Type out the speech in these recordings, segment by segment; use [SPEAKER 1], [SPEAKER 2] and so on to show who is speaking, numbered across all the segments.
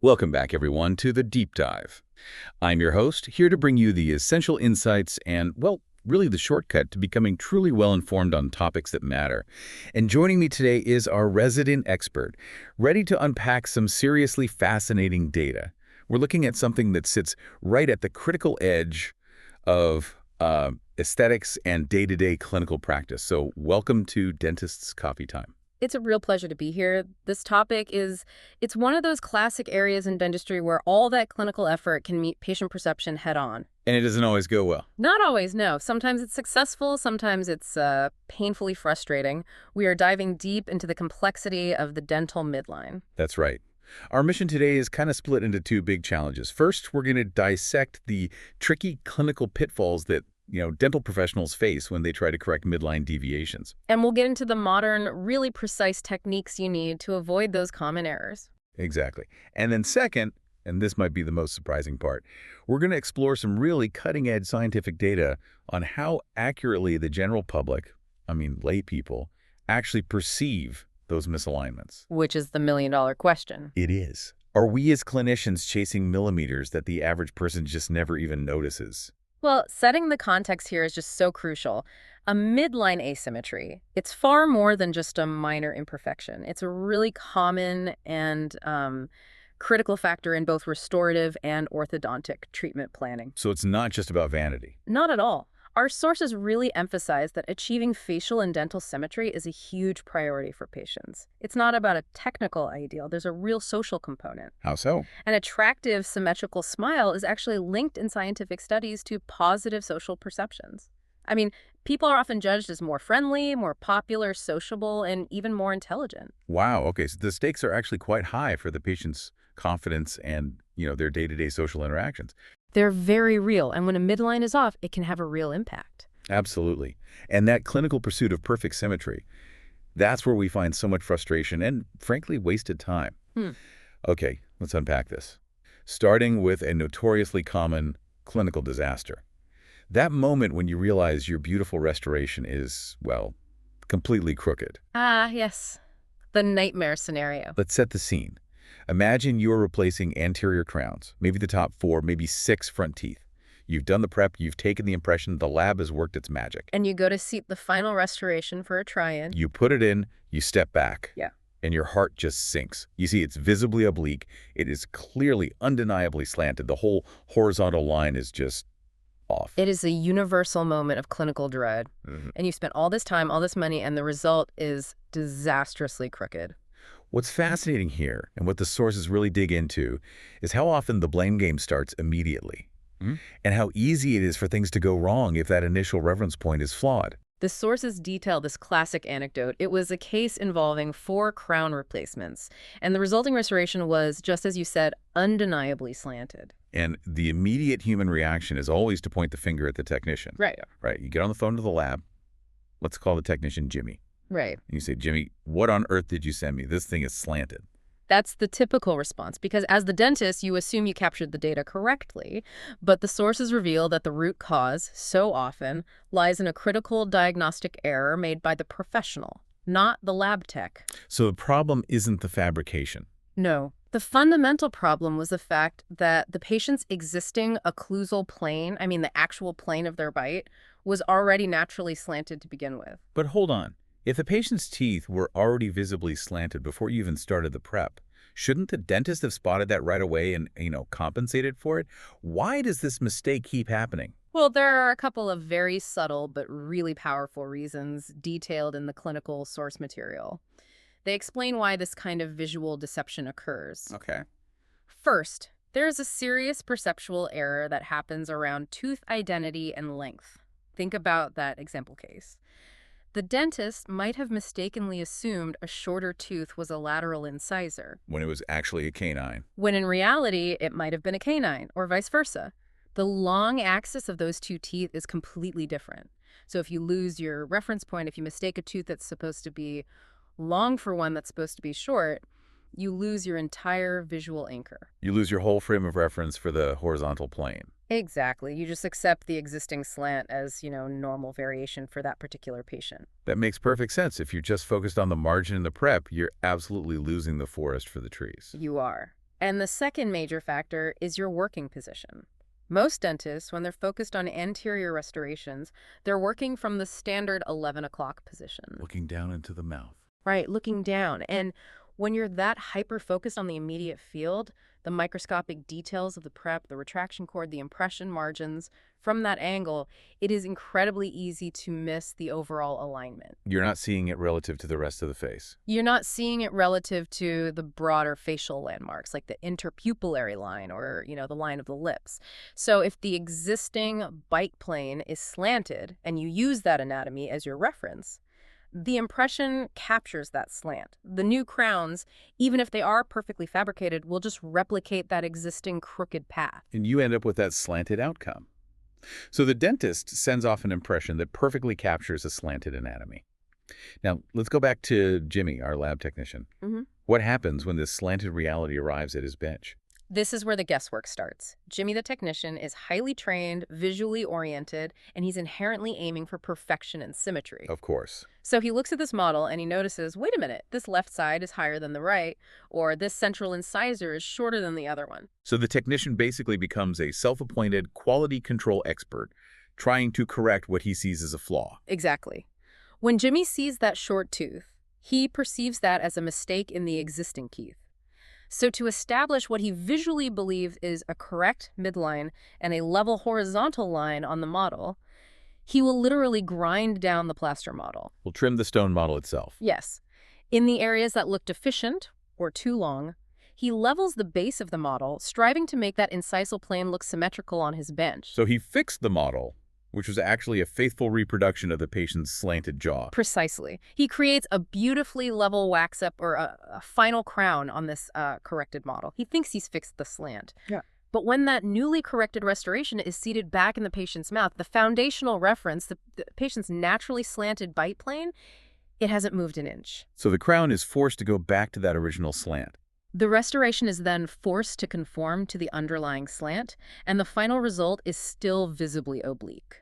[SPEAKER 1] Welcome back, everyone, to the Deep Dive. I'm your host, here to bring you the essential insights and, well, really the shortcut to becoming truly well-informed on topics that matter. And joining me today is our resident expert, ready to unpack some seriously fascinating data. We're looking at something that sits right at the critical edge of aesthetics and day-to-day clinical practice. So welcome to Dentist's Coffee Time.
[SPEAKER 2] It's a real pleasure to be here. This topic it's one of those classic areas in dentistry where all that clinical effort can meet patient perception head on.
[SPEAKER 1] And it doesn't always go well.
[SPEAKER 2] Not always, no. Sometimes it's successful, sometimes it's painfully frustrating. We are diving deep into the complexity of the dental midline.
[SPEAKER 1] That's right. Our mission today is kind of split into two big challenges. First, we're going to dissect the tricky clinical pitfalls that dental professionals face when they try to correct midline deviations.
[SPEAKER 2] And we'll get into the modern, really precise techniques you need to avoid those common errors.
[SPEAKER 1] Exactly. And then second, and this might be the most surprising part, we're going to explore some really cutting-edge scientific data on how accurately the general public, lay people, actually perceive those misalignments.
[SPEAKER 2] Which is the million-dollar question.
[SPEAKER 1] It is. Are we as clinicians chasing millimeters that the average person just never even notices?
[SPEAKER 2] Well, setting the context here is just so crucial. A midline asymmetry, it's far more than just a minor imperfection. It's a really common and critical factor in both restorative and orthodontic treatment planning.
[SPEAKER 1] So it's not just about vanity.
[SPEAKER 2] Not at all. Our sources really emphasize that achieving facial and dental symmetry is a huge priority for patients. It's not about a technical ideal. There's a real social component.
[SPEAKER 1] How so?
[SPEAKER 2] An attractive, symmetrical smile is actually linked in scientific studies to positive social perceptions. People are often judged as more friendly, more popular, sociable, and even more intelligent.
[SPEAKER 1] Wow, okay, so the stakes are actually quite high for the patient's confidence and, their day-to-day social interactions.
[SPEAKER 2] They're very real, and when a midline is off, it can have a real impact.
[SPEAKER 1] Absolutely. And that clinical pursuit of perfect symmetry, that's where we find so much frustration and, frankly, wasted time. Okay, let's unpack this. Starting with a notoriously common clinical disaster. That moment when you realize your beautiful restoration is, well, completely crooked.
[SPEAKER 2] Ah, yes. The nightmare scenario.
[SPEAKER 1] Let's set the scene. Imagine you're replacing anterior crowns, maybe the top 4, maybe 6 front teeth. You've done the prep, you've taken the impression, the lab has worked its magic.
[SPEAKER 2] And you go to seat the final restoration for a try-in.
[SPEAKER 1] You put it in, you step back.
[SPEAKER 2] Yeah.
[SPEAKER 1] And your heart just sinks. You see, it's visibly oblique. It is clearly, undeniably slanted. The whole horizontal line is just off.
[SPEAKER 2] It is a universal moment of clinical dread. And you spent all this time, all this money, and the result is disastrously crooked.
[SPEAKER 1] What's fascinating here, and what the sources really dig into, is how often the blame game starts immediately, and how easy it is for things to go wrong if that initial reference point is flawed.
[SPEAKER 2] The sources detail this classic anecdote. It was a case involving 4 crown replacements, and the resulting restoration was, just as you said, undeniably slanted.
[SPEAKER 1] And the immediate human reaction is always to point the finger at the technician.
[SPEAKER 2] Right.
[SPEAKER 1] Right. You get on the phone to the lab. Let's call the technician Jimmy.
[SPEAKER 2] Right.
[SPEAKER 1] And you say, Jimmy, what on earth did you send me? This thing is slanted.
[SPEAKER 2] That's the typical response, because as the dentist, you assume you captured the data correctly, but the sources reveal that the root cause, so often, lies in a critical diagnostic error made by the professional, not the lab tech.
[SPEAKER 1] So the problem isn't the fabrication.
[SPEAKER 2] No. The fundamental problem was the fact that the patient's existing occlusal plane, the actual plane of their bite, was already naturally slanted to begin with.
[SPEAKER 1] But hold on. If the patient's teeth were already visibly slanted before you even started the prep, shouldn't the dentist have spotted that right away and, compensated for it? Why does this mistake keep happening?
[SPEAKER 2] Well, there are a couple of very subtle but really powerful reasons detailed in the clinical source material. They explain why this kind of visual deception occurs.
[SPEAKER 1] Okay.
[SPEAKER 2] First, there is a serious perceptual error that happens around tooth identity and length. Think about that example case. The dentist might have mistakenly assumed a shorter tooth was a lateral incisor,
[SPEAKER 1] When it was actually a canine.
[SPEAKER 2] when in reality it might have been a canine, or vice versa. The long axis of those 2 teeth is completely different. So if you lose your reference point, if you mistake a tooth that's supposed to be long for one that's supposed to be short, you lose your entire visual anchor.
[SPEAKER 1] You lose your whole frame of reference for the horizontal plane.
[SPEAKER 2] Exactly. You just accept the existing slant as, normal variation for that particular patient.
[SPEAKER 1] That makes perfect sense. If you're just focused on the margin in the prep, you're absolutely losing the forest for the trees.
[SPEAKER 2] You are. And the second major factor is your working position. Most dentists, when they're focused on anterior restorations, they're working from the standard 11 o'clock position.
[SPEAKER 1] Looking down into the mouth.
[SPEAKER 2] Right, looking down. And when you're that hyper-focused on the immediate field, the microscopic details of the prep, the retraction cord, the impression margins, from that angle, it is incredibly easy to miss the overall alignment.
[SPEAKER 1] You're not seeing it relative to the rest of the face.
[SPEAKER 2] You're not seeing it relative to the broader facial landmarks, like the interpupillary line or, the line of the lips. So if the existing bite plane is slanted and you use that anatomy as your reference, the impression captures that slant. The new crowns, even if they are perfectly fabricated, will just replicate that existing crooked path.
[SPEAKER 1] And you end up with that slanted outcome. So the dentist sends off an impression that perfectly captures a slanted anatomy. Now, let's go back to Jimmy, our lab technician. What happens when this slanted reality arrives at his bench?
[SPEAKER 2] This is where the guesswork starts. Jimmy the technician is highly trained, visually oriented, and he's inherently aiming for perfection and symmetry.
[SPEAKER 1] Of course.
[SPEAKER 2] So he looks at this model and he notices, wait a minute, this left side is higher than the right, or this central incisor is shorter than the other one.
[SPEAKER 1] So the technician basically becomes a self-appointed quality control expert, trying to correct what he sees as a flaw.
[SPEAKER 2] Exactly. When Jimmy sees that short tooth, he perceives that as a mistake in the existing teeth. So to establish what he visually believes is a correct midline and a level horizontal line on the model, he will literally grind down the plaster model.
[SPEAKER 1] We'll trim the stone model itself.
[SPEAKER 2] Yes. In the areas that look deficient or too long, he levels the base of the model, striving to make that incisal plane look symmetrical on his bench.
[SPEAKER 1] So he fixed the model, which was actually a faithful reproduction of the patient's slanted jaw.
[SPEAKER 2] Precisely. He creates a beautifully level wax-up or a final crown on this corrected model. He thinks he's fixed the slant.
[SPEAKER 1] Yeah.
[SPEAKER 2] But when that newly corrected restoration is seated back in the patient's mouth, the foundational reference, the patient's naturally slanted bite plane, it hasn't moved an inch.
[SPEAKER 1] So the crown is forced to go back to that original slant.
[SPEAKER 2] The restoration is then forced to conform to the underlying slant, and the final result is still visibly oblique.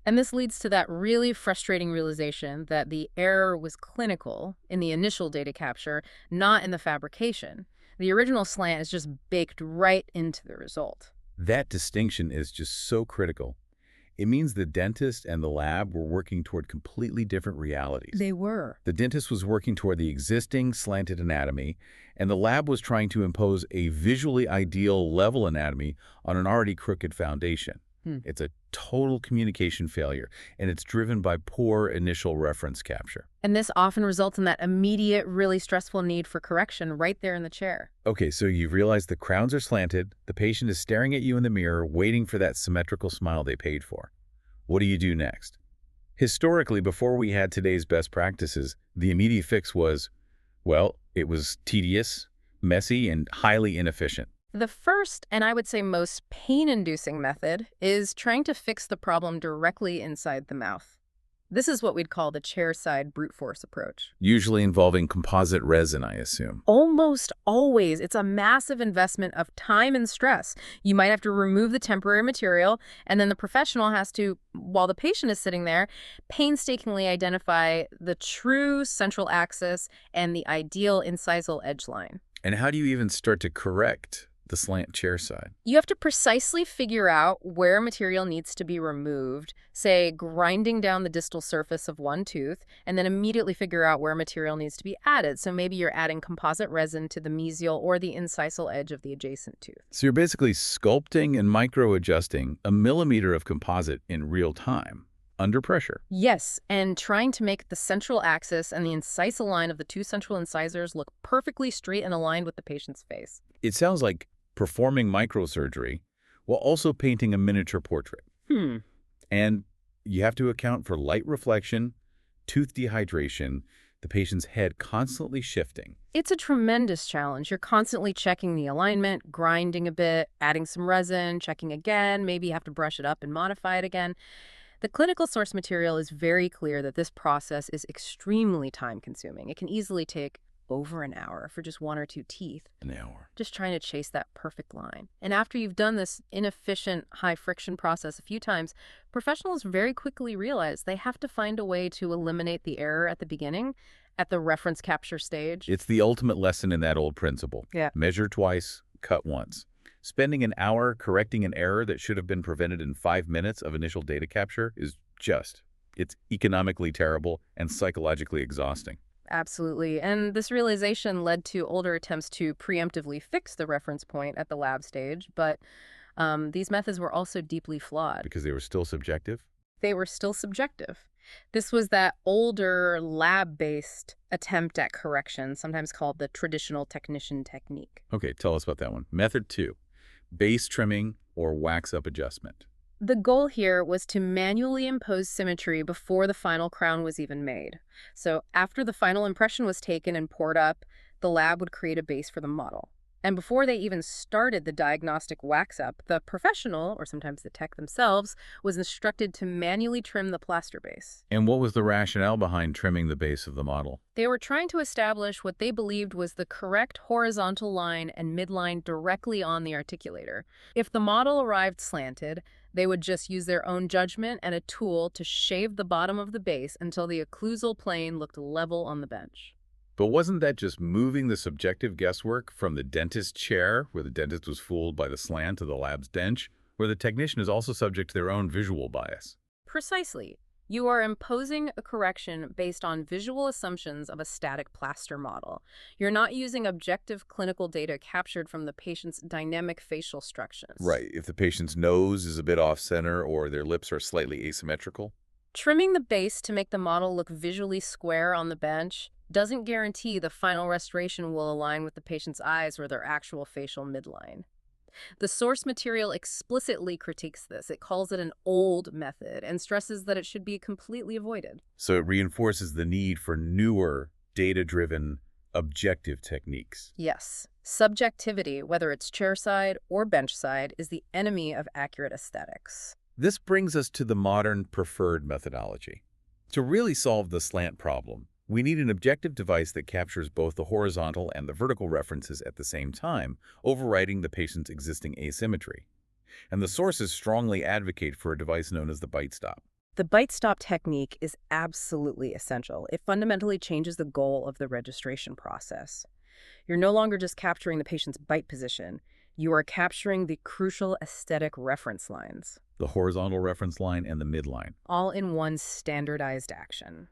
[SPEAKER 2] And this leads to that really frustrating realization that the error was clinical in the initial data capture, not in the fabrication. The original slant is just baked right into the result.
[SPEAKER 1] That distinction is just so critical. It means the dentist and the lab were working toward completely different realities.
[SPEAKER 2] They were.
[SPEAKER 1] The dentist was working toward the existing slanted anatomy, and the lab was trying to impose a visually ideal level anatomy on an already crooked foundation. It's a total communication failure, and it's driven by poor initial reference capture.
[SPEAKER 2] And this often results in that immediate, really stressful need for correction right there in the chair.
[SPEAKER 1] Okay, so you've realized the crowns are slanted, the patient is staring at you in the mirror, waiting for that symmetrical smile they paid for. What do you do next? Historically, before we had today's best practices, the immediate fix was, well, it was tedious, messy, and highly inefficient.
[SPEAKER 2] The first, and I would say most pain-inducing method, is trying to fix the problem directly inside the mouth. This is what we'd call the chairside brute force approach.
[SPEAKER 1] Usually involving composite resin, I assume.
[SPEAKER 2] Almost always. It's a massive investment of time and stress. You might have to remove the temporary material, and then the professional has to, while the patient is sitting there, painstakingly identify the true central axis and the ideal incisal edge line.
[SPEAKER 1] And how do you even start to correct the slant chairside?
[SPEAKER 2] You have to precisely figure out where material needs to be removed, say grinding down the distal surface of one tooth, and then immediately figure out where material needs to be added. So maybe you're adding composite resin to the mesial or the incisal edge of the adjacent tooth.
[SPEAKER 1] So you're basically sculpting and micro-adjusting a millimeter of composite in real time, under pressure.
[SPEAKER 2] Yes, and trying to make the central axis and the incisal line of the two central incisors look perfectly straight and aligned with the patient's face.
[SPEAKER 1] It sounds like performing microsurgery while also painting a miniature portrait. And you have to account for light reflection, tooth dehydration, the patient's head constantly shifting.
[SPEAKER 2] It's a tremendous challenge. You're constantly checking the alignment, grinding a bit, adding some resin, checking again, maybe you have to brush it up and modify it again. The clinical source material is very clear that this process is extremely time-consuming. It can easily take over an hour for just one or two teeth.
[SPEAKER 1] An hour.
[SPEAKER 2] Just trying to chase that perfect line. And after you've done this inefficient, high-friction process a few times, professionals very quickly realize they have to find a way to eliminate the error at the beginning, at the reference capture stage.
[SPEAKER 1] It's the ultimate lesson in that old principle.
[SPEAKER 2] Yeah.
[SPEAKER 1] Measure twice, cut once. Spending an hour correcting an error that should have been prevented in 5 minutes of initial data capture is it's economically terrible and psychologically exhausting.
[SPEAKER 2] Absolutely. And this realization led to older attempts to preemptively fix the reference point at the lab stage, but these methods were also deeply flawed.
[SPEAKER 1] Because they were still subjective?
[SPEAKER 2] They were still subjective. This was that older lab-based attempt at correction, sometimes called the traditional technician technique.
[SPEAKER 1] Okay, tell us about that one. Method 2, base trimming or wax-up adjustment.
[SPEAKER 2] The goal here was to manually impose symmetry before the final crown was even made. So after the final impression was taken and poured up, the lab would create a base for the model. And before they even started the diagnostic wax-up, the professional, or sometimes the tech themselves, was instructed to manually trim the plaster base.
[SPEAKER 1] And what was the rationale behind trimming the base of the model?
[SPEAKER 2] They were trying to establish what they believed was the correct horizontal line and midline directly on the articulator. If the model arrived slanted, they would just use their own judgment and a tool to shave the bottom of the base until the occlusal plane looked level on the bench.
[SPEAKER 1] But wasn't that just moving the subjective guesswork from the dentist's chair, where the dentist was fooled by the slant, to the lab's bench, where the technician is also subject to their own visual bias?
[SPEAKER 2] Precisely. You are imposing a correction based on visual assumptions of a static plaster model. You're not using objective clinical data captured from the patient's dynamic facial structures.
[SPEAKER 1] Right. If the patient's nose is a bit off-center or their lips are slightly asymmetrical?
[SPEAKER 2] Trimming the base to make the model look visually square on the bench doesn't guarantee the final restoration will align with the patient's eyes or their actual facial midline. The source material explicitly critiques this. It calls it an old method and stresses that it should be completely avoided.
[SPEAKER 1] So it reinforces the need for newer, data-driven, objective techniques.
[SPEAKER 2] Yes, subjectivity, whether it's chairside or benchside, is the enemy of accurate aesthetics.
[SPEAKER 1] This brings us to the modern preferred methodology. To really solve the slant problem, we need an objective device that captures both the horizontal and the vertical references at the same time, overriding the patient's existing asymmetry. And the sources strongly advocate for a device known as the bite stop.
[SPEAKER 2] The bite stop technique is absolutely essential. It fundamentally changes the goal of the registration process. You're no longer just capturing the patient's bite position. You are capturing the crucial aesthetic reference lines.
[SPEAKER 1] The horizontal reference line and the midline.
[SPEAKER 2] All in one standardized action.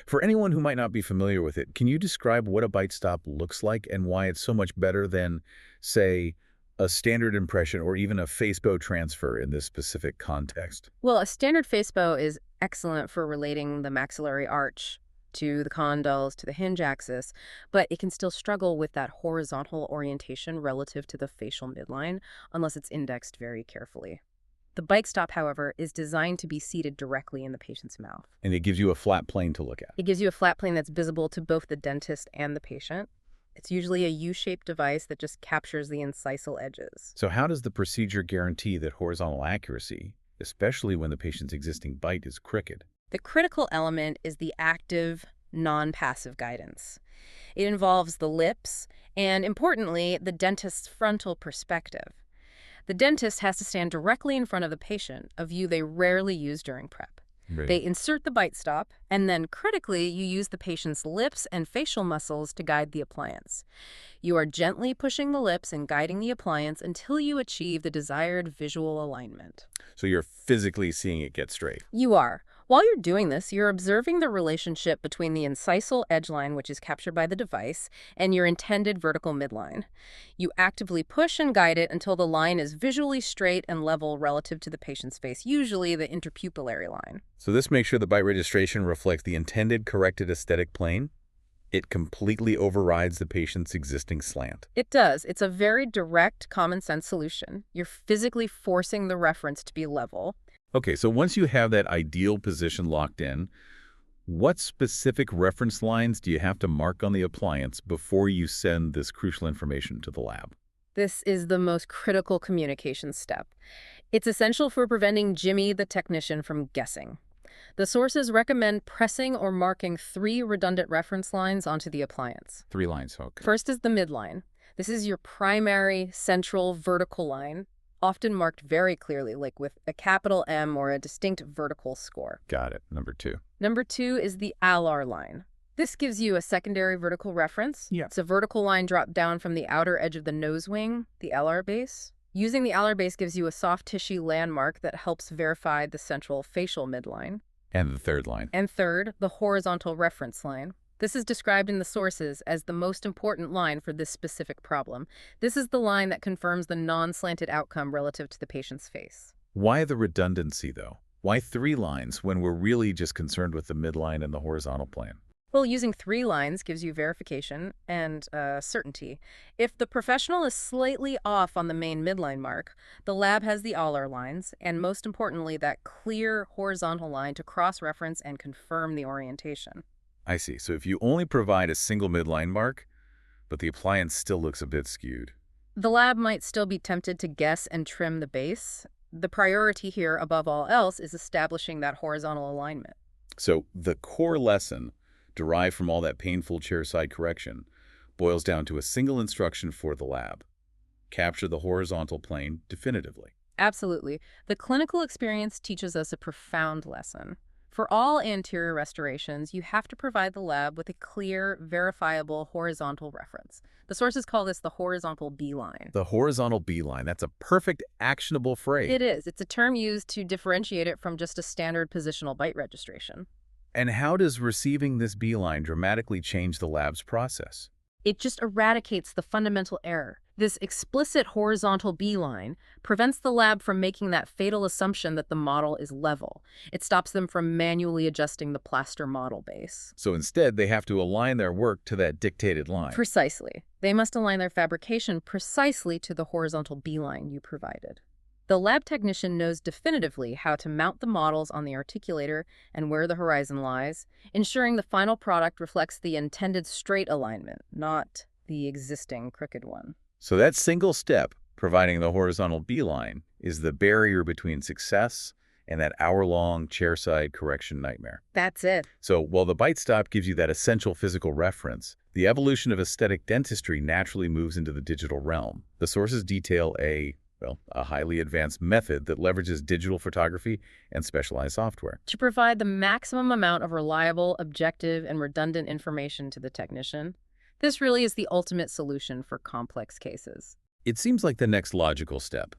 [SPEAKER 1] For anyone who might not be familiar with it, can you describe what a bite stop looks like and why it's so much better than, say, a standard impression or even a Facebook transfer in this specific context?
[SPEAKER 2] Well, a standard Facebook is excellent for relating the maxillary arch to the condyles to the hinge axis, but it can still struggle with that horizontal orientation relative to the facial midline unless it's indexed very carefully. The bite stop, however, is designed to be seated directly in the patient's mouth.
[SPEAKER 1] And it gives you a flat plane to look at.
[SPEAKER 2] It gives you a flat plane that's visible to both the dentist and the patient. It's usually a U-shaped device that just captures the incisal edges.
[SPEAKER 1] So how does the procedure guarantee that horizontal accuracy, especially when the patient's existing bite is crooked?
[SPEAKER 2] The critical element is the active, non-passive guidance. It involves the lips and, importantly, the dentist's frontal perspective. The dentist has to stand directly in front of the patient, a view they rarely use during prep.
[SPEAKER 1] Right.
[SPEAKER 2] They insert the bite stop, and then critically, you use the patient's lips and facial muscles to guide the appliance. You are gently pushing the lips and guiding the appliance until you achieve the desired visual alignment.
[SPEAKER 1] So you're physically seeing it get straight.
[SPEAKER 2] You are. While you're doing this, you're observing the relationship between the incisal edge line, which is captured by the device, and your intended vertical midline. You actively push and guide it until the line is visually straight and level relative to the patient's face, usually the interpupillary line.
[SPEAKER 1] So this makes sure the bite registration reflects the intended corrected aesthetic plane. It completely overrides the patient's existing slant.
[SPEAKER 2] It does. It's a very direct, common sense solution. You're physically forcing the reference to be level.
[SPEAKER 1] Okay, so once you have that ideal position locked in, what specific reference lines do you have to mark on the appliance before you send this crucial information to the lab?
[SPEAKER 2] This is the most critical communication step. It's essential for preventing Jimmy, the technician, from guessing. The sources recommend pressing or marking 3 redundant reference lines onto the appliance.
[SPEAKER 1] 3 lines, okay.
[SPEAKER 2] First is the midline. This is your primary central vertical line, often marked very clearly, like with a capital M or a distinct vertical score.
[SPEAKER 1] Got it. Number 2.
[SPEAKER 2] Number 2 is the alar line. This gives you a secondary vertical reference.
[SPEAKER 3] Yeah.
[SPEAKER 2] It's a vertical line dropped down from the outer edge of the nose wing, the alar base. Using the alar base gives you a soft tissue landmark that helps verify the central facial midline.
[SPEAKER 1] And the third line.
[SPEAKER 2] And third, the horizontal reference line. This is described in the sources as the most important line for this specific problem. This is the line that confirms the non-slanted outcome relative to the patient's face.
[SPEAKER 1] Why the redundancy, though? Why 3 lines when we're really just concerned with the midline and the horizontal plane?
[SPEAKER 2] Well, using 3 lines gives you verification and certainty. If the professional is slightly off on the main midline mark, the lab has the alar lines, and most importantly, that clear horizontal line to cross-reference and confirm the orientation.
[SPEAKER 1] I see. So if you only provide a single midline mark, but the appliance still looks a bit skewed.
[SPEAKER 2] The lab might still be tempted to guess and trim the base. The priority here, above all else, is establishing that horizontal alignment.
[SPEAKER 1] So the core lesson, derived from all that painful chairside correction, boils down to a single instruction for the lab. Capture the horizontal plane definitively.
[SPEAKER 2] Absolutely. The clinical experience teaches us a profound lesson. For all anterior restorations, you have to provide the lab with a clear, verifiable horizontal reference. The sources call this the horizontal B-line.
[SPEAKER 1] The horizontal B-line, that's a perfect actionable phrase.
[SPEAKER 2] It is. It's a term used to differentiate it from just a standard positional bite registration.
[SPEAKER 1] And how does receiving this B-line dramatically change the lab's process?
[SPEAKER 2] It just eradicates the fundamental error. This explicit horizontal B-line prevents the lab from making that fatal assumption that the model is level. It stops them from manually adjusting the plaster model base.
[SPEAKER 1] So instead, they have to align their work to that dictated line.
[SPEAKER 2] Precisely. They must align their fabrication precisely to the horizontal B-line you provided. The lab technician knows definitively how to mount the models on the articulator and where the horizon lies, ensuring the final product reflects the intended straight alignment, not the existing crooked one.
[SPEAKER 1] So that single step, providing the horizontal B-line, is the barrier between success and that hour-long chairside correction nightmare.
[SPEAKER 2] That's it.
[SPEAKER 1] So while the bite stop gives you that essential physical reference, the evolution of aesthetic dentistry naturally moves into the digital realm. The sources detail a highly advanced method that leverages digital photography and specialized software
[SPEAKER 2] To provide the maximum amount of reliable, objective, and redundant information to the technician. This really is the ultimate solution for complex cases.
[SPEAKER 1] It seems like the next logical step.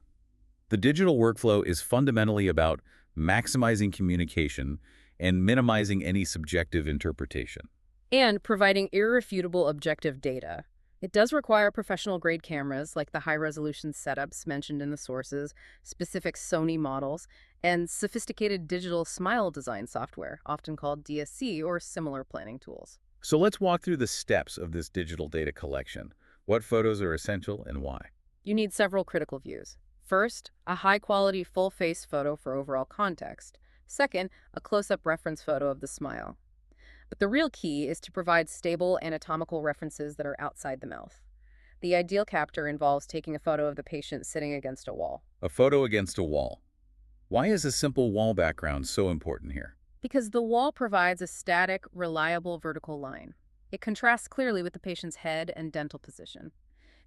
[SPEAKER 1] The digital workflow is fundamentally about maximizing communication and minimizing any subjective interpretation.
[SPEAKER 2] And providing irrefutable objective data. It does require professional-grade cameras like the high-resolution setups mentioned in the sources, specific Sony models, and sophisticated digital smile design software, often called DSC or similar planning tools.
[SPEAKER 1] So let's walk through the steps of this digital data collection. What photos are essential and why?
[SPEAKER 2] You need several critical views. First, a high-quality full-face photo for overall context. Second, a close-up reference photo of the smile. But the real key is to provide stable anatomical references that are outside the mouth. The ideal capture involves taking a photo of the patient sitting against a wall.
[SPEAKER 1] A photo against a wall. Why is a simple wall background so important here?
[SPEAKER 2] Because the wall provides a static, reliable vertical line. It contrasts clearly with the patient's head and dental position.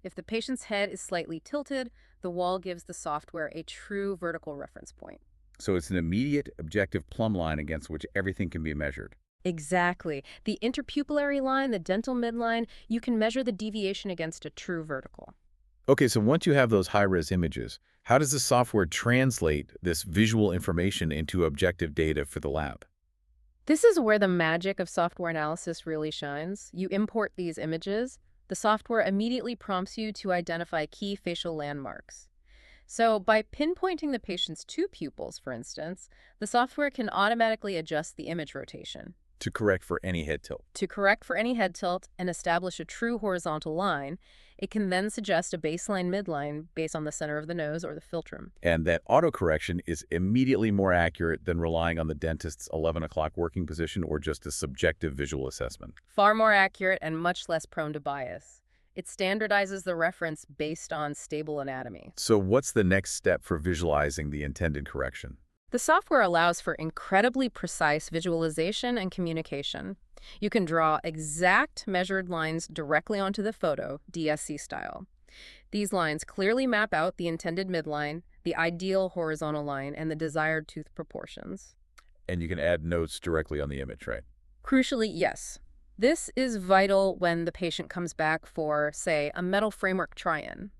[SPEAKER 2] If the patient's head is slightly tilted, the wall gives the software a true vertical reference point.
[SPEAKER 1] So it's an immediate, objective plumb line against which everything can be measured.
[SPEAKER 2] Exactly. The interpupillary line, the dental midline, you can measure the deviation against a true vertical.
[SPEAKER 1] Okay, so once you have those high-res images, how does the software translate this visual information into objective data for the lab?
[SPEAKER 2] This is where the magic of software analysis really shines. You import these images. The software immediately prompts you to identify key facial landmarks. So by pinpointing the patient's 2 pupils, for instance, the software can automatically adjust the image rotation.
[SPEAKER 1] To correct for any head tilt.
[SPEAKER 2] To correct for any head tilt and establish a true horizontal line, it can then suggest a baseline midline based on the center of the nose or the philtrum.
[SPEAKER 1] And that autocorrection is immediately more accurate than relying on the dentist's 11 o'clock working position or just a subjective visual assessment.
[SPEAKER 2] Far more accurate and much less prone to bias. It standardizes the reference based on stable anatomy.
[SPEAKER 1] So what's the next step for visualizing the intended correction?
[SPEAKER 2] The software allows for incredibly precise visualization and communication. You can draw exact measured lines directly onto the photo, DSC style. These lines clearly map out the intended midline, the ideal horizontal line, and the desired tooth proportions.
[SPEAKER 1] And you can add notes directly on the image, right?
[SPEAKER 2] Crucially, yes. This is vital when the patient comes back for, say, a metal framework try-in.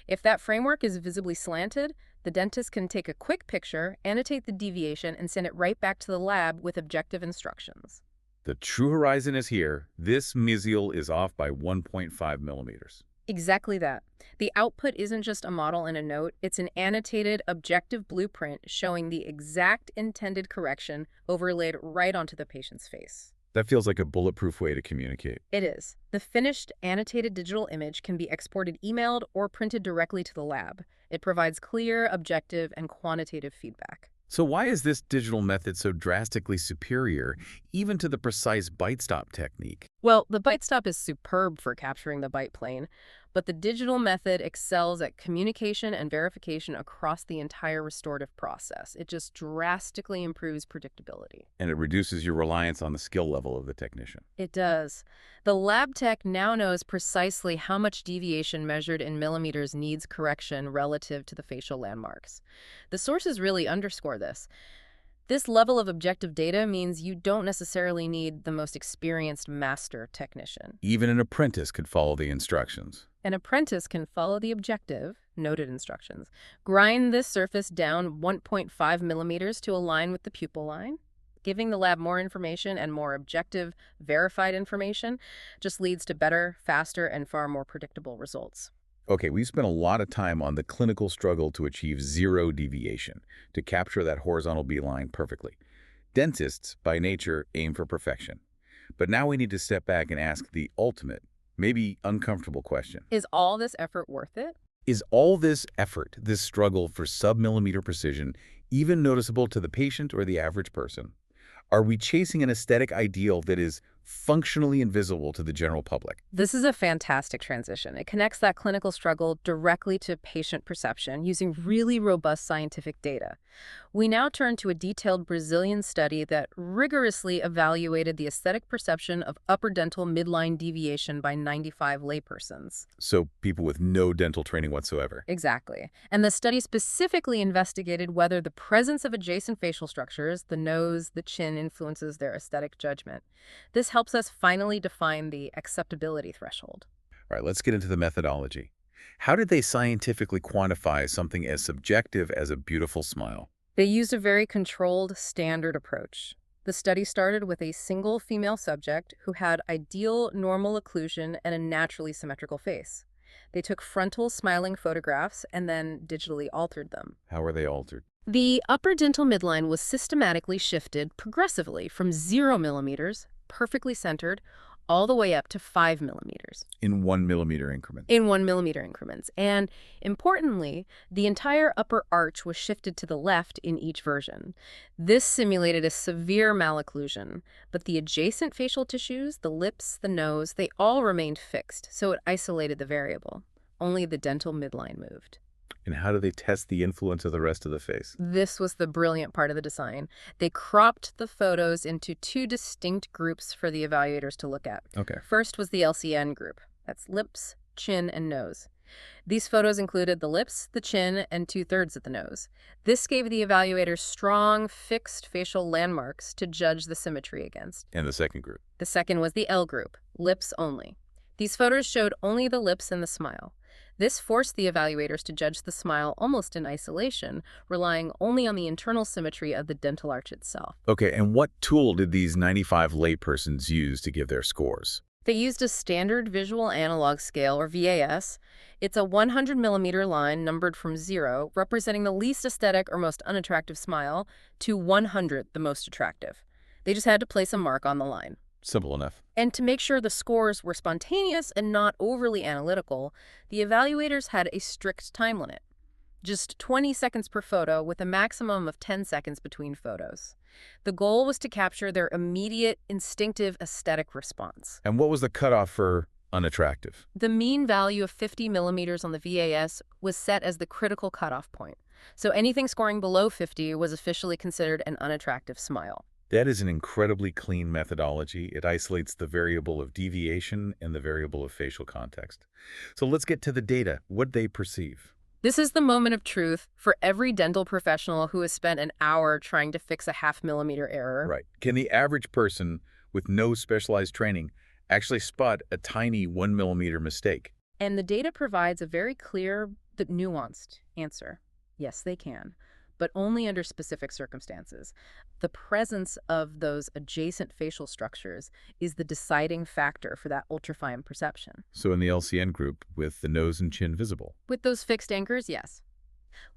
[SPEAKER 2] If that framework is visibly slanted, the dentist can take a quick picture, annotate the deviation, and send it right back to the lab with objective instructions.
[SPEAKER 1] The true horizon is here. This mesial is off by 1.5 millimeters.
[SPEAKER 2] Exactly that. The output isn't just a model and a note, it's an annotated, objective blueprint showing the exact intended correction overlaid right onto the patient's face.
[SPEAKER 1] That feels like a bulletproof way to communicate.
[SPEAKER 2] It is. The finished, annotated digital image can be exported, emailed, or printed directly to the lab. It provides clear, objective, and quantitative feedback.
[SPEAKER 1] So why is this digital method so drastically superior, even to the precise bite stop technique?
[SPEAKER 2] Well, the bite stop is superb for capturing the bite plane, but the digital method excels at communication and verification across the entire restorative process. It just drastically improves predictability.
[SPEAKER 1] And it reduces your reliance on the skill level of the technician.
[SPEAKER 2] It does. The lab tech now knows precisely how much deviation measured in millimeters needs correction relative to the facial landmarks. The sources really underscore this. This level of objective data means you don't necessarily need the most experienced master technician.
[SPEAKER 1] Even an apprentice could follow the instructions.
[SPEAKER 2] An apprentice can follow the objective, noted instructions, grind this surface down 1.5 millimeters to align with the pupil line. Giving the lab more information and more objective, verified information just leads to better, faster, and far more predictable results.
[SPEAKER 1] Okay, we've spent a lot of time on the clinical struggle to achieve zero deviation, to capture that horizontal beeline perfectly. Dentists, by nature, aim for perfection. But now we need to step back and ask the ultimate, maybe uncomfortable question.
[SPEAKER 2] Is all this effort worth it?
[SPEAKER 1] Is all this effort, this struggle for sub-millimeter precision, even noticeable to the patient or the average person? Are we chasing an aesthetic ideal that is functionally invisible to the general public?
[SPEAKER 2] This is a fantastic transition. It connects that clinical struggle directly to patient perception using really robust scientific data. We now turn to a detailed Brazilian study that rigorously evaluated the aesthetic perception of upper dental midline deviation by 95 laypersons.
[SPEAKER 1] So people with no dental training whatsoever.
[SPEAKER 2] Exactly. And the study specifically investigated whether the presence of adjacent facial structures, the nose, the chin, influences their aesthetic judgment. This helps us finally define the acceptability threshold.
[SPEAKER 1] All right, let's get into the methodology. How did they scientifically quantify something as subjective as a beautiful smile?
[SPEAKER 2] They used a very controlled, standard approach. The study started with a single female subject who had ideal normal occlusion and a naturally symmetrical face. They took frontal smiling photographs and then digitally altered them.
[SPEAKER 1] How were they altered?
[SPEAKER 2] The upper dental midline was systematically shifted progressively from 0 millimeters, perfectly centered, all the way up to 5 millimeters.
[SPEAKER 1] In 1 millimeter increments.
[SPEAKER 2] In 1 millimeter increments. And importantly, the entire upper arch was shifted to the left in each version. This simulated a severe malocclusion, but the adjacent facial tissues, the lips, the nose, they all remained fixed, so it isolated the variable. Only the dental midline moved.
[SPEAKER 1] And how do they test the influence of the rest of the face?
[SPEAKER 2] This was the brilliant part of the design. They cropped the photos into two distinct groups for the evaluators to look at.
[SPEAKER 1] Okay.
[SPEAKER 2] First was the LCN group. That's lips, chin, and nose. These photos included the lips, the chin, and 2/3 of the nose. This gave the evaluators strong, fixed facial landmarks to judge the symmetry against.
[SPEAKER 1] And the second group?
[SPEAKER 2] The second was the L group, lips only. These photos showed only the lips and the smile. This forced the evaluators to judge the smile almost in isolation, relying only on the internal symmetry of the dental arch itself.
[SPEAKER 1] Okay, and what tool did these 95 laypersons use to give their scores?
[SPEAKER 2] They used a standard visual analog scale, or VAS. It's a 100 millimeter line numbered from 0, representing the least aesthetic or most unattractive smile, to 100, the most attractive. They just had to place a mark on the line.
[SPEAKER 1] Simple enough.
[SPEAKER 2] And to make sure the scores were spontaneous and not overly analytical, the evaluators had a strict time limit. Just 20 seconds per photo with a maximum of 10 seconds between photos. The goal was to capture their immediate, instinctive aesthetic response.
[SPEAKER 1] And what was the cutoff for unattractive?
[SPEAKER 2] The mean value of 50 millimeters on the VAS was set as the critical cutoff point. So anything scoring below 50 was officially considered an unattractive smile.
[SPEAKER 1] That is an incredibly clean methodology. It isolates the variable of deviation and the variable of facial context. So let's get to the data. What they perceive.
[SPEAKER 2] This is the moment of truth for every dental professional who has spent an hour trying to fix a 0.5 millimeter error.
[SPEAKER 1] Right. Can the average person with no specialized training actually spot a tiny 1 millimeter mistake.
[SPEAKER 2] And the data provides a very clear, but nuanced answer. Yes, they can, but only under specific circumstances. The presence of those adjacent facial structures is the deciding factor for that ultrafine perception.
[SPEAKER 1] So in the LCN group, with the nose and chin visible.
[SPEAKER 2] With those fixed anchors, yes.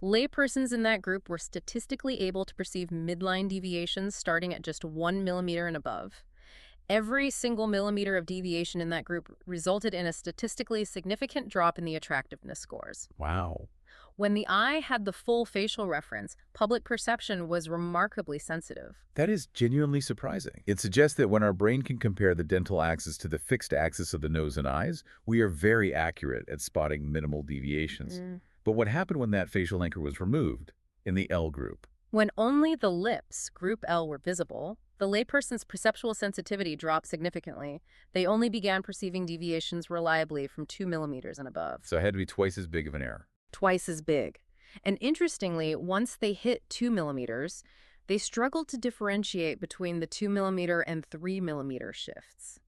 [SPEAKER 2] Laypersons in that group were statistically able to perceive midline deviations starting at just 1 millimeter and above. Every single millimeter of deviation in that group resulted in a statistically significant drop in the attractiveness scores.
[SPEAKER 1] Wow.
[SPEAKER 2] When the eye had the full facial reference, public perception was remarkably sensitive.
[SPEAKER 1] That is genuinely surprising. It suggests that when our brain can compare the dental axis to the fixed axis of the nose and eyes, we are very accurate at spotting minimal deviations. But what happened when that facial anchor was removed in the L group?
[SPEAKER 2] When only the lips, group L, were visible, the layperson's perceptual sensitivity dropped significantly. They only began perceiving deviations reliably from 2 millimeters and above.
[SPEAKER 1] So it had to be twice as big of an error.
[SPEAKER 2] Twice as big. And interestingly, once they hit 2 millimeters, they struggled to differentiate between the 2 millimeter and 3 millimeter shifts.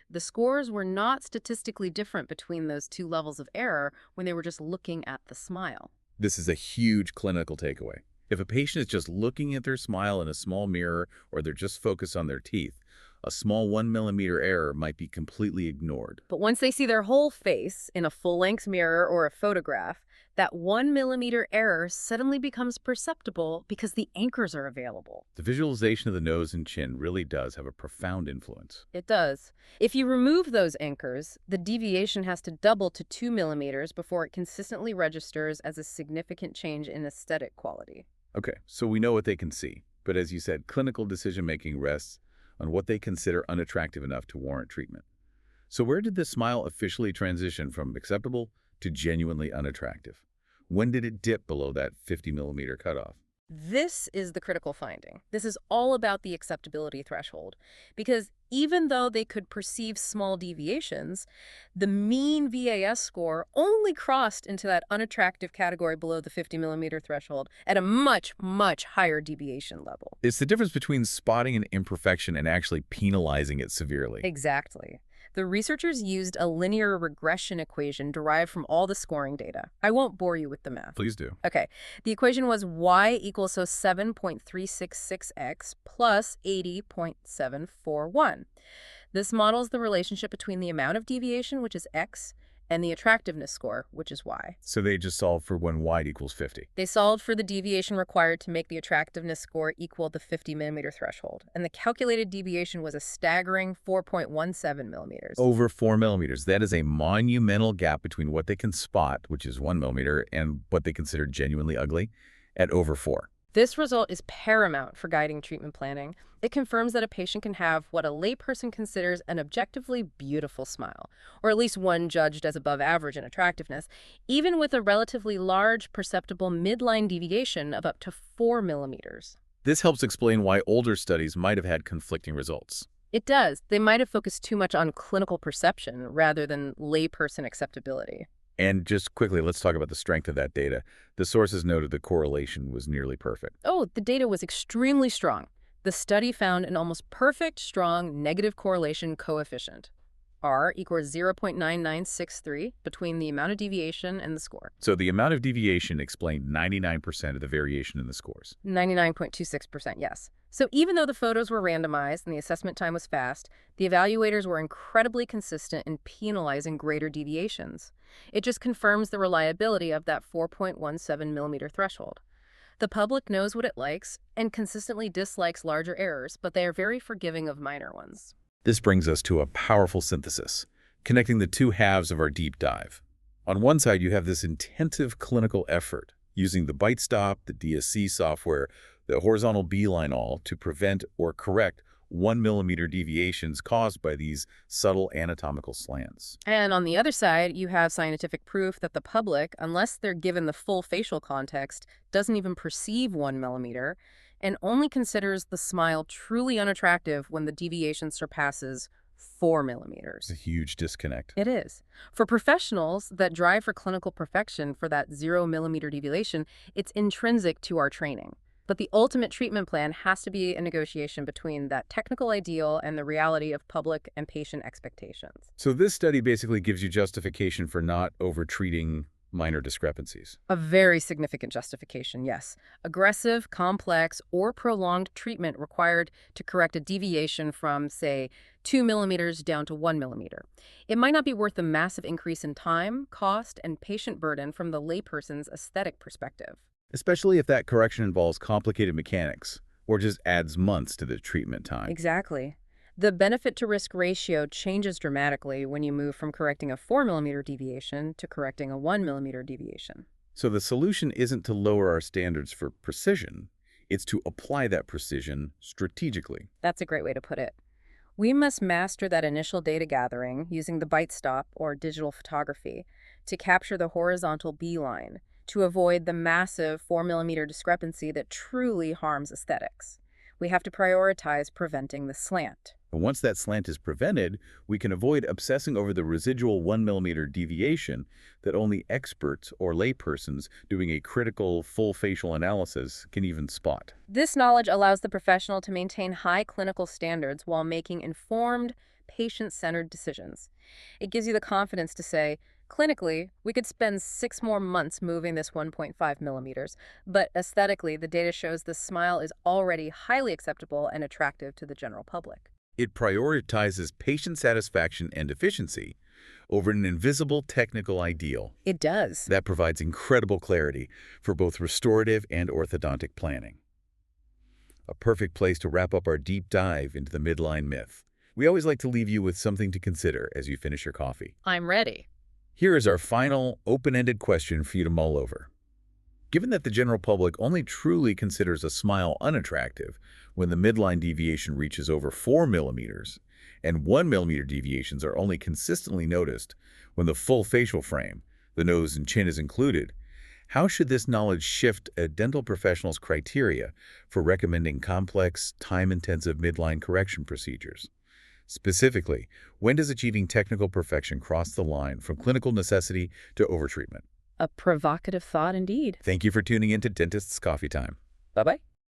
[SPEAKER 2] The scores were not statistically different between those two levels of error when they were just looking at the smile.
[SPEAKER 1] This is a huge clinical takeaway. If a patient is just looking at their smile in a small mirror or they're just focused on their teeth, a small 1 millimeter error might be completely ignored.
[SPEAKER 2] But once they see their whole face in a full-length mirror or a photograph, that 1 millimeter error suddenly becomes perceptible because the anchors are available.
[SPEAKER 1] The visualization of the nose and chin really does have a profound influence.
[SPEAKER 2] It does. If you remove those anchors, the deviation has to double to 2 millimeters before it consistently registers as a significant change in aesthetic quality.
[SPEAKER 1] Okay, so we know what they can see, but as you said, clinical decision-making rests on what they consider unattractive enough to warrant treatment. So where did this smile officially transition from acceptable to genuinely unattractive? When did it dip below that 50 millimeter cutoff?
[SPEAKER 2] This is the critical finding. This is all about the acceptability threshold. Because even though they could perceive small deviations, the mean VAS score only crossed into that unattractive category below the 50 millimeter threshold at a much, much higher deviation level.
[SPEAKER 1] It's the difference between spotting an imperfection and actually penalizing it severely.
[SPEAKER 2] Exactly. The researchers used a linear regression equation derived from all the scoring data. I won't bore you with the math.
[SPEAKER 1] Please do.
[SPEAKER 2] Okay. The equation was y equals 7.366x plus 80.741. This models the relationship between the amount of deviation, which is x, and the attractiveness score, which is y.
[SPEAKER 1] So they just solved for when y equals 50.
[SPEAKER 2] They solved for the deviation required to make the attractiveness score equal the 50 millimeter threshold, and the calculated deviation was a staggering 4.17 millimeters.
[SPEAKER 1] Over 4 millimeters. That is a monumental gap between what they can spot, which is 1 millimeter, and what they consider genuinely ugly, at over 4.
[SPEAKER 2] This result is paramount for guiding treatment planning. It confirms that a patient can have what a layperson considers an objectively beautiful smile, or at least one judged as above average in attractiveness, even with a relatively large perceptible midline deviation of up to 4 millimeters.
[SPEAKER 1] This helps explain why older studies might have had conflicting results.
[SPEAKER 2] It does. They might have focused too much on clinical perception rather than layperson acceptability.
[SPEAKER 1] And just quickly, let's talk about the strength of that data. The sources noted the correlation was nearly perfect.
[SPEAKER 2] Oh, the data was extremely strong. The study found an almost perfect, strong negative correlation coefficient. R equals 0.9963 between the amount of deviation and the score.
[SPEAKER 1] So the amount of deviation explained 99% of the variation in the scores.
[SPEAKER 2] 99.26%, yes. So even though the photos were randomized and the assessment time was fast, the evaluators were incredibly consistent in penalizing greater deviations. It just confirms the reliability of that 4.17 millimeter threshold. The public knows what it likes and consistently dislikes larger errors, but they are very forgiving of minor ones.
[SPEAKER 1] This brings us to a powerful synthesis, connecting the two halves of our deep dive. On one side, you have this intensive clinical effort, using the bite stop, the DSC software, the horizontal beeline all to prevent or correct 1 millimeter deviations caused by these subtle anatomical slants.
[SPEAKER 2] And on the other side, you have scientific proof that the public, unless they're given the full facial context, doesn't even perceive 1 millimeter and only considers the smile truly unattractive when the deviation surpasses 4 millimeters.
[SPEAKER 1] It's a huge disconnect.
[SPEAKER 2] It is. For professionals that drive for clinical perfection for that 0 millimeter deviation, it's intrinsic to our training. But the ultimate treatment plan has to be a negotiation between that technical ideal and the reality of public and patient expectations.
[SPEAKER 1] So this study basically gives you justification for not over-treating minor discrepancies.
[SPEAKER 2] A very significant justification, yes. Aggressive, complex, or prolonged treatment required to correct a deviation from, say, 2 millimeters down to 1 millimeter. It might not be worth the massive increase in time, cost, and patient burden from the layperson's aesthetic perspective.
[SPEAKER 1] Especially if that correction involves complicated mechanics or just adds months to the treatment time.
[SPEAKER 2] Exactly. The benefit-to-risk ratio changes dramatically when you move from correcting a 4 millimeter deviation to correcting a 1 millimeter deviation.
[SPEAKER 1] So the solution isn't to lower our standards for precision, it's to apply that precision strategically.
[SPEAKER 2] That's a great way to put it. We must master that initial data gathering using the bite stop or digital photography to capture the horizontal beeline, to avoid the massive 4 millimeter discrepancy that truly harms aesthetics. We have to prioritize preventing the slant.
[SPEAKER 1] And once that slant is prevented, we can avoid obsessing over the residual 1 millimeter deviation that only experts or laypersons doing a critical full facial analysis can even spot.
[SPEAKER 2] This knowledge allows the professional to maintain high clinical standards while making informed, patient-centered decisions. It gives you the confidence to say, clinically, we could spend 6 more months moving this 1.5 millimeters, but aesthetically, the data shows the smile is already highly acceptable and attractive to the general public.
[SPEAKER 1] It prioritizes patient satisfaction and efficiency over an invisible technical ideal.
[SPEAKER 2] It does.
[SPEAKER 1] That provides incredible clarity for both restorative and orthodontic planning. A perfect place to wrap up our deep dive into the midline myth. We always like to leave you with something to consider as you finish your coffee.
[SPEAKER 2] I'm ready.
[SPEAKER 1] Here is our final open-ended question for you to mull over. Given that the general public only truly considers a smile unattractive when the midline deviation reaches over 4 millimeters, and 1 millimeter deviations are only consistently noticed when the full facial frame, the nose and chin is included, how should this knowledge shift a dental professional's criteria for recommending complex, time-intensive midline correction procedures? Specifically, when does achieving technical perfection cross the line from clinical necessity to overtreatment?
[SPEAKER 2] A provocative thought indeed.
[SPEAKER 1] Thank you for tuning in to Dentist's Coffee Time.
[SPEAKER 2] Bye-bye.